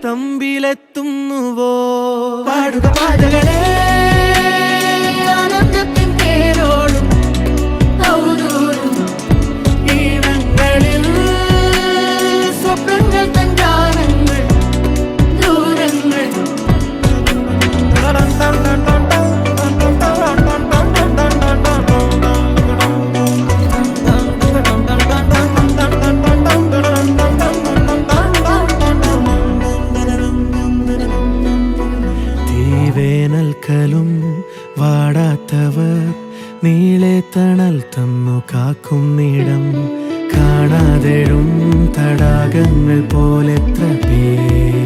തമ്പിലെത്തുന്നുവോ? പാടുക പാതകളെ ആനന്ദത്തിൻ പേരോടും ഔദൂരും ഈണങ്ങളിൽ സ്വപ്നങ്ങൾ തൻ ഗാനങ്ങൾ ദൂരങ്ങൾ. വേനൽക്കലും വാടാത്തവർ നീളെ തണൽ തന്നു കാക്കുന്നിടം കാണാതെഴും തടാകങ്ങൾ പോലെത്ര പേർ